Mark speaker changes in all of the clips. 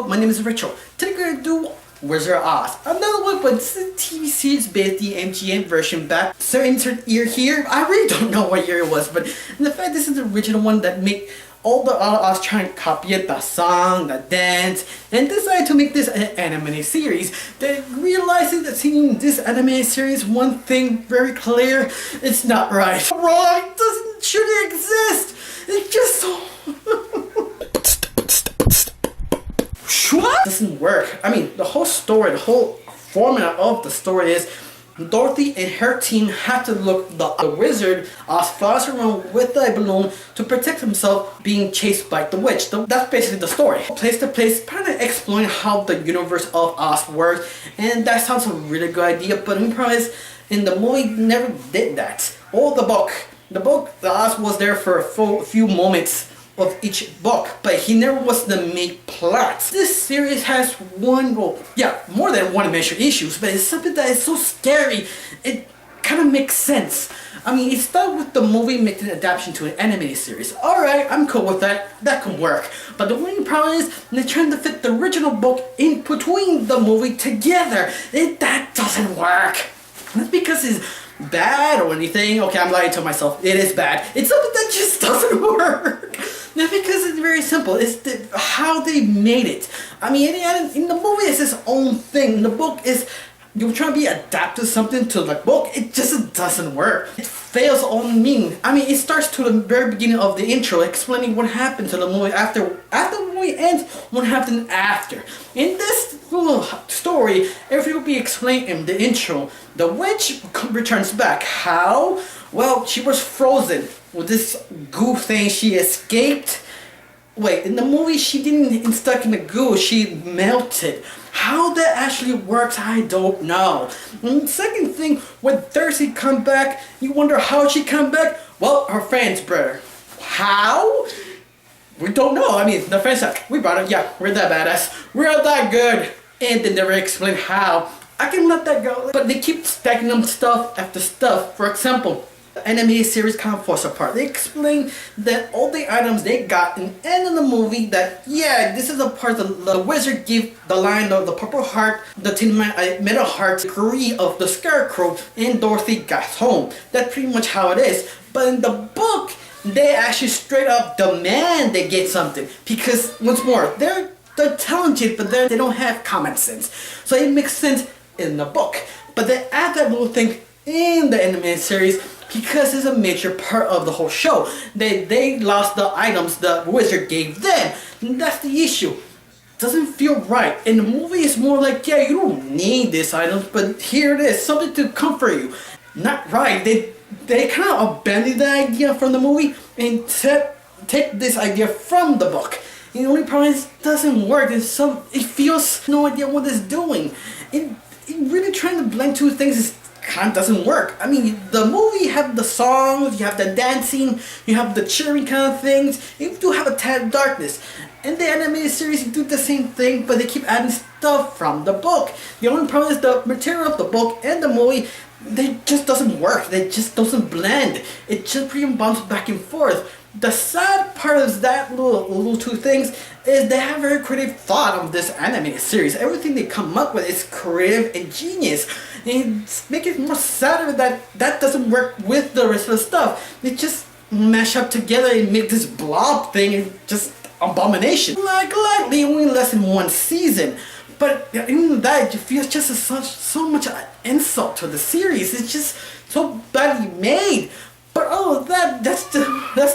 Speaker 1: my name is Rachel. Today we're gonna do Wizard of Oz. Another one, but this is a TV series based the MGM version back. So insert year here. I really don't know what year it was, but the fact this is the original one that made all the other Oz trying to copy it, the song, the dance, and decided to make this an animated series. They realizing that seeing this animated series, one thing very clear, it's not right. Wrong shouldn't exist. It's just so what? Doesn't work. I mean, the whole story, the whole formula of the story is Dorothy and her team have to look the wizard Oz flies around with a balloon to protect himself being chased by the witch. That's basically the story. Place to place, kind of exploring how the universe of Oz works, and that sounds a really good idea, but the problem is, in the movie never did that. Or the book, the Oz was there for a few moments of each book, but he never was the main plot. This series has more than one major issues, but it's something that is so scary, it kind of makes sense. I mean, it started with the movie making an adaptation to an animated series. Alright, I'm cool with that, that can work. But the only problem is, they're trying to fit the original book in between the movie together. That doesn't work. Not because it's bad or anything. Okay, I'm lying to myself. It is bad. It's something that just doesn't work. Not because it's very simple. It's how they made it. I mean, in the movie, it's its own thing. In the book, you're trying to be adapted something to the book. It just doesn't work. It fails on meaning. I mean, it starts to the very beginning of the intro, explaining what happened to the movie after the movie ends. What happened after? In this little story, everything will be explained in the intro. The witch returns back. How? Well, she was frozen with this goo thing. She escaped. Wait, in the movie she didn't stuck in the goo, she melted. How that actually works, I don't know. And the second thing, when Thursday come back, you wonder how she come back? Well, her friends brought her. How? We don't know. I mean, the friends said, we brought her, yeah, we're that badass. We're that good. And they never explain how. I can let that go. But they keep stacking them stuff after stuff. For example, the animated series kind of falls apart. They explain that all the items they got in the end of the movie, that yeah, this is the part that the wizard gave the line of the purple heart, the metal heart degree of the Scarecrow, and Dorothy got home. That's pretty much how it is. But in the book, they actually straight up demand they get something, because once more, they're talented, but they don't have common sense. So it makes sense in the book. But they add that little thing in the animated series because it's a major part of the whole show. They lost the items the wizard gave them. And that's the issue. Doesn't feel right. In the movie it's more like, yeah, you don't need these items, but here it is, something to comfort you. Not right. They kind of abandoned the idea from the movie and take this idea from the book. And the only problem is it doesn't work. It feels no idea what it's doing. It really trying to blend two things kind of doesn't work. I mean, the movie you have the songs, you have the dancing, you have the cheering kind of things. You do have a tad of darkness. In the animated series, you do the same thing, but they keep adding stuff from the book. The only problem is the material of the book and the movie, they just doesn't work. They just doesn't blend. It just pretty much bounces back and forth. The sad part of that little two things is they have very creative thought of this animated series. Everything they come up with is creative and genius. And it's making it more sadder that doesn't work with the rest of the stuff. They just mash up together and make this blob thing and just abomination. Like likely only less than one season. But even that, it feels just so much insult to the series. It's just so badly made. But all of that, that's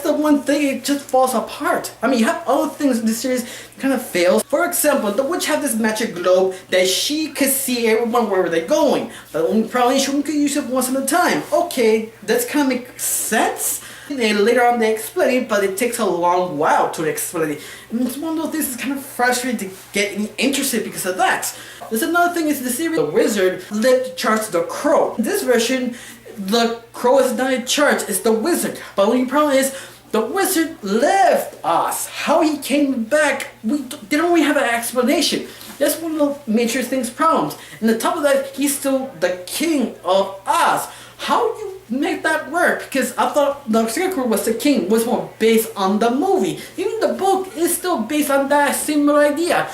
Speaker 1: the one thing, it just falls apart. I mean, you have other things in the series kind of fails. For example, the witch had this magic globe that she could see everyone wherever they're going. The only problem is she only could use it once at a time. Okay, that's kind of makes sense. And later on they explain it, but it takes a long while to explain it. And it's one of those things that's kind of frustrating to get interested because of that. There's another thing is the series, the wizard led to charge the crow. In this version, the crow is not in charge, it's the wizard. But the only problem is, the wizard left Oz. How he came back, they don't really have an explanation. That's one of the major problems. And on top of that, he's still the king of Oz. How you make that work? Because I thought the Scarecrow was the king, was more based on the movie. Even the book is still based on that similar idea.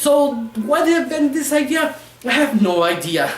Speaker 1: So why did they invent this idea? I have no idea.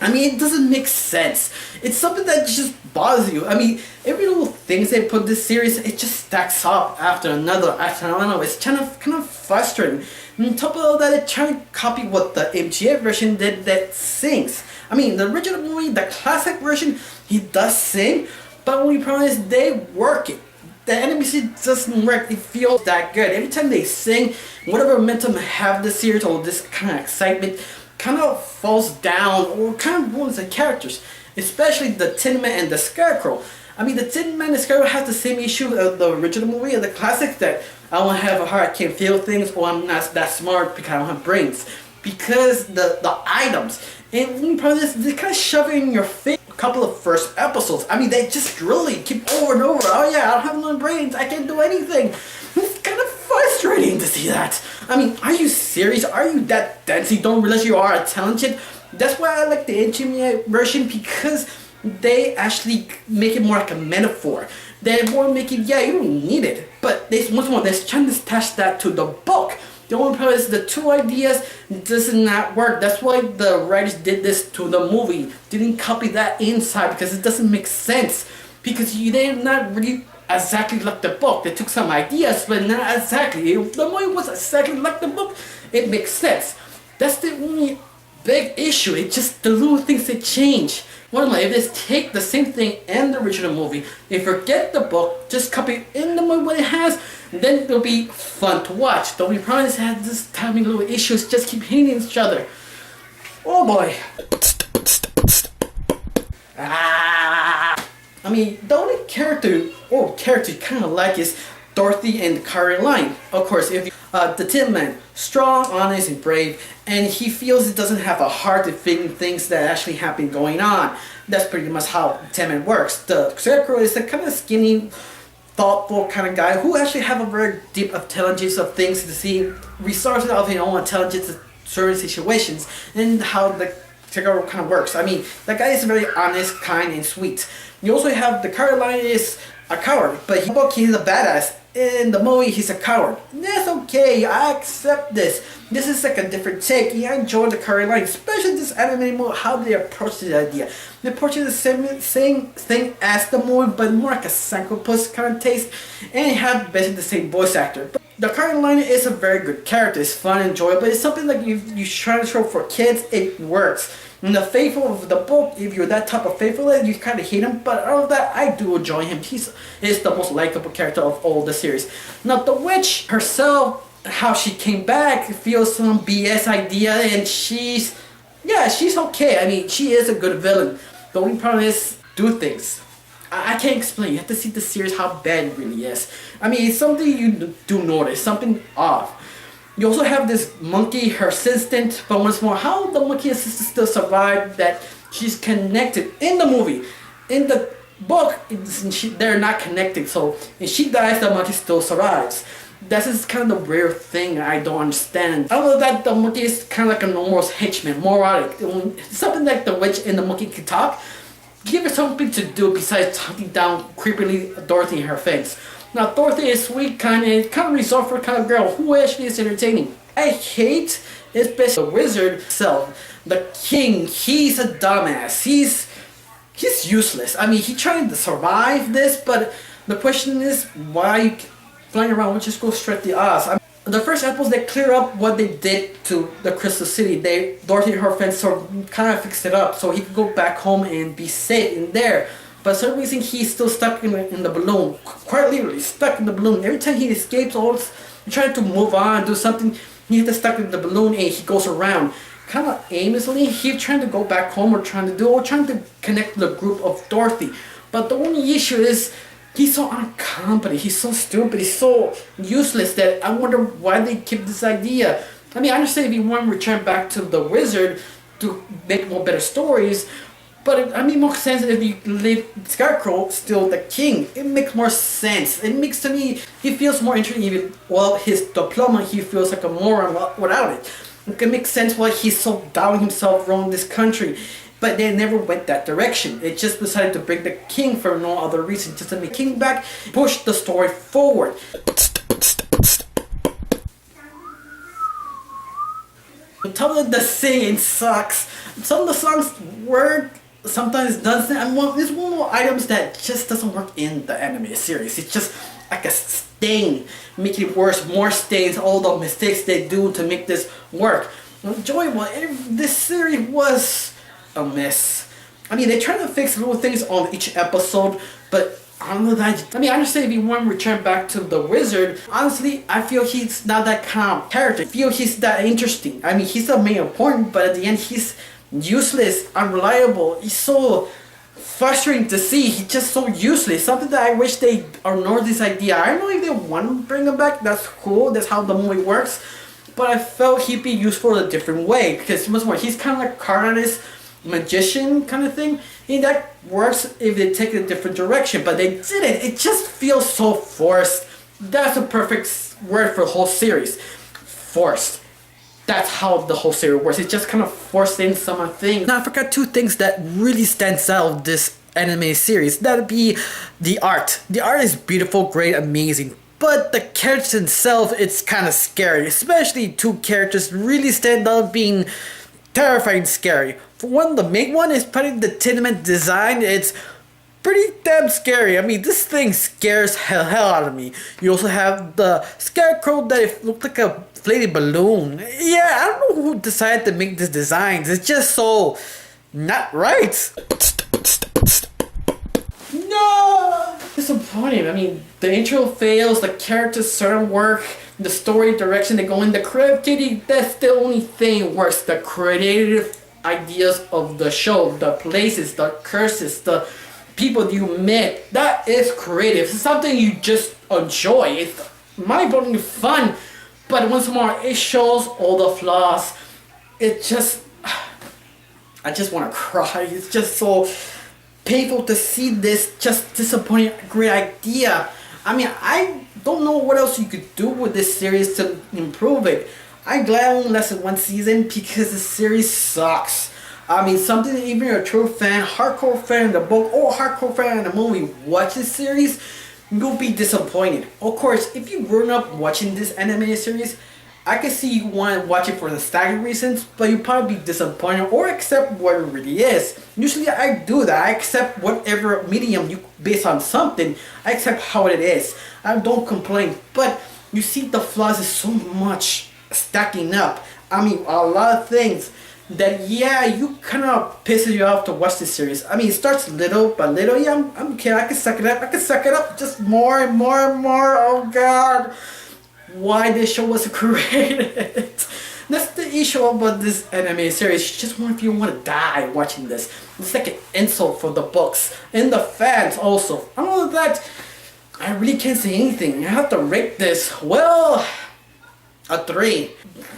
Speaker 1: I mean, it doesn't make sense. It's something that just bothers you. I mean, every little things they put in this series, it just stacks up after another. I don't know. It's kind of frustrating. And on top of all that, they're trying to copy what the MGA version did that sings. I mean, the original movie, the classic version, he does sing, but when you promise they work it. The animation doesn't work. It feels that good. Every time they sing, whatever momentum have the series or this kind of excitement kind of falls down or kind of ruins the characters, especially the Tin Man and the Scarecrow. I mean, the Tin Man and the Scarecrow have the same issue of the original movie and the classic, that I don't have a heart, I can't feel things, or I'm not that smart because I don't have brains. Because the items, and when you probably just, they kind of shove it in your face. A couple of first episodes, I mean, they just really keep over and over. Oh yeah, I don't have no brains, I can't do anything. It's kind of frustrating to see that. I mean, are you serious? Are you that dense? You don't realize you are talented? That's why I like the HMA version, because they actually make it more like a metaphor. They more make it, yeah, you don't need it, but they once more they're trying to attach that to the book. The only problem is the two ideas does not work. That's why the writers did this to the movie. Didn't copy that inside because it doesn't make sense. Because they're not really exactly like the book. They took some ideas, but not exactly. If the movie was exactly like the book, it makes sense. That's the only big issue. It's just the little things that change. One way, if they take the same thing in the original movie and forget the book, just copy in the movie what it has, then it'll be fun to watch. The only problem is that this timing little issues just keep hitting each other. Oh boy. I mean, the only character you kind of like is Dorothy and Caroline. Of course, if the Tin Man, strong, honest, and brave, and he feels it doesn't have a heart to figure things that actually happen going on. That's pretty much how Tin Man works. The Scarecrow is the kind of skinny, thoughtful kind of guy who actually have a very deep intelligence of things to see resources of his own intelligence in certain situations, and how the Scarecrow kind of works. I mean, that guy is very honest, kind, and sweet. You also have the Caroline is a coward, but in the book he's a badass. In the movie he's a coward. That's okay, I accept this. This is like a different take. Yeah, I enjoy the Caroline, especially this anime mode, how they approach the idea. They approach it the same thing as the movie, but more like a psychopath kind of taste, and it have basically the same voice actor. But the Caroline is a very good character. It's fun, enjoyable. It's something like you try to show for kids. It works. And the faithful of the book, if you're that type of faithful, you kind of hate him. But out of that, I do enjoy him. He's the most likable character of all the series. Now, the witch herself, how she came back, feels some BS idea, and she's okay. I mean, she is a good villain. The only problem is do things. I can't explain. You have to see the series how bad it really is. I mean, it's something you do notice, something off. You also have this monkey, her assistant, but once more, how the monkey assistant still survived, that she's connected in the movie. In the book, they're not connected, so if she dies, the monkey still survives. That is kind of the weird thing I don't understand. Other than that, the monkey is kind of like an almost henchman, moronic. Something like the witch and the monkey can talk. Give her something to do besides hunting down creepily Dorothy in her face. Now, Dorothy is sweet, kind of resourceful kind of girl who actually is entertaining. I hate, especially the wizard himself. The king, he's a dumbass. He's useless. I mean, he trying to survive this, but the question is, why flying around? We just go straight to us. I mean, the first episodes, they clear up what they did to the Crystal City. Dorothy and her friends sort of kind of fixed it up so he could go back home and be safe in there. But for some reason, he's still stuck in the balloon. Quite literally, stuck in the balloon. Every time he escapes, trying to move on, do something, he gets stuck in the balloon and he goes around. Kind of aimlessly, he's trying to go back home or trying to connect the group of Dorothy. But the only issue is, he's so incompetent, he's so stupid, he's so useless that I wonder why they keep this idea. I mean, I understand if you want to return back to the wizard to make more better stories, but it makes more sense if you leave Scarecrow still the king. It makes more sense. It makes, to me, he feels more interesting even, well, his diploma, he feels like a moron without it. It can make sense why he's so down himself around this country. But they never went that direction. It just decided to bring the king for no other reason. Just to make the king back, push the story forward. Some of the singing sucks. Some of the songs work, sometimes doesn't. And there's one more items that just doesn't work in the anime series. It's just like a stain, making it worse, more stains, all the mistakes they do to make this work. Enjoyable. This series was a mess. I mean, they try to fix little things on each episode, but I don't know that. I mean, I understand if you want to return back to the wizard. Honestly, I feel he's not that kind of character. I feel he's that interesting. I mean, he's the main important, but at the end, he's useless, unreliable. He's so frustrating to see. He's just so useless. Something that I wish they ignored this idea. I don't know if they want to bring him back. That's cool. That's how the movie works. But I felt he'd be useful in a different way because he's kind of like card artist, magician kind of thing. And that works if they take a different direction, but they didn't. It just feels so forced. That's a perfect word for the whole series. Forced. That's how the whole series works. It's just kind of forced in some things. Now I forgot two things that really stands out this anime series. That'd be the art. The art is beautiful, great, amazing. But the characters themselves, it's kind of scary. Especially two characters really stand out being terrifying scary. For one, the main one is probably the tenement design. It's pretty damn scary. I mean, this thing scares hell out of me. You also have the Scarecrow that looked like a inflated balloon. Yeah, I don't know who decided to make these designs. It's just so not right. No! Disappointing. I mean, the intro fails, the characters certain work, the story direction they go in, the creativity, that's the only thing works. The creative ideas of the show, the places, the curses, the people you met, that is creative. It's something you just enjoy. It's mind-blowing fun, but once more, it shows all the flaws. It just, I just want to cry. It's just so painful to see this just disappointing great idea. I mean, I don't know what else you could do with this series to improve it. I'm glad I only lasted one season because the series sucks. I mean, something that even a true fan, hardcore fan of the book, or hardcore fan of the movie watch this series, you'll be disappointed. Of course, if you've grown up watching this anime series, I can see you want to watch it for nostalgic reasons, but you'll probably be disappointed or accept what it really is. Usually I do that. I accept whatever medium you based on something. I accept how it is. I don't complain. But you see the flaws is so much stacking up. I mean, a lot of things that, yeah, you kind of pisses you off to watch this series. I mean, it starts little by little. Yeah, I'm okay. I can suck it up. I can suck it up just more and more and more. Oh, God. Why this show was created. That's the issue about this anime series. You just want if you want to die watching this. It's like an insult for the books and the fans also. I don't know that I really can't say anything. I have to rate this. Well, a 3.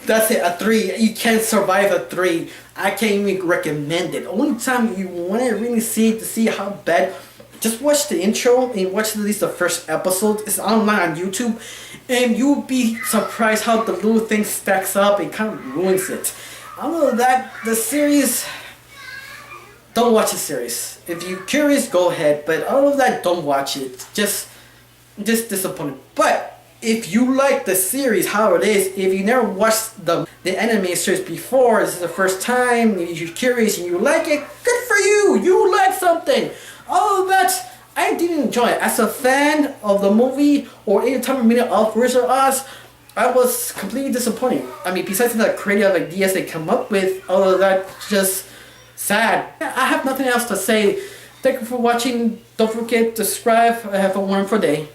Speaker 1: That's it, a 3. You can't survive a 3. I can't even recommend it. Only time you want to really see it to see how bad, just watch the intro and watch at least the first episode. It's online on YouTube. And you'll be surprised how the little thing stacks up and kind of ruins it. I don't know that the series, don't watch the series. If you're curious, go ahead. But all of that, don't watch it. Just disappointed. But if you like the series, how it is, if you never watched the anime series before, this is the first time, you're curious and you like it, good for you. You like something. All of that, I didn't enjoy it. As a fan of the movie or any time of minute of Wizard of Oz, I was completely disappointed. I mean, besides the creative ideas they come up with, all of that just sad. I have nothing else to say. Thank you for watching. Don't forget to subscribe. Have a wonderful day.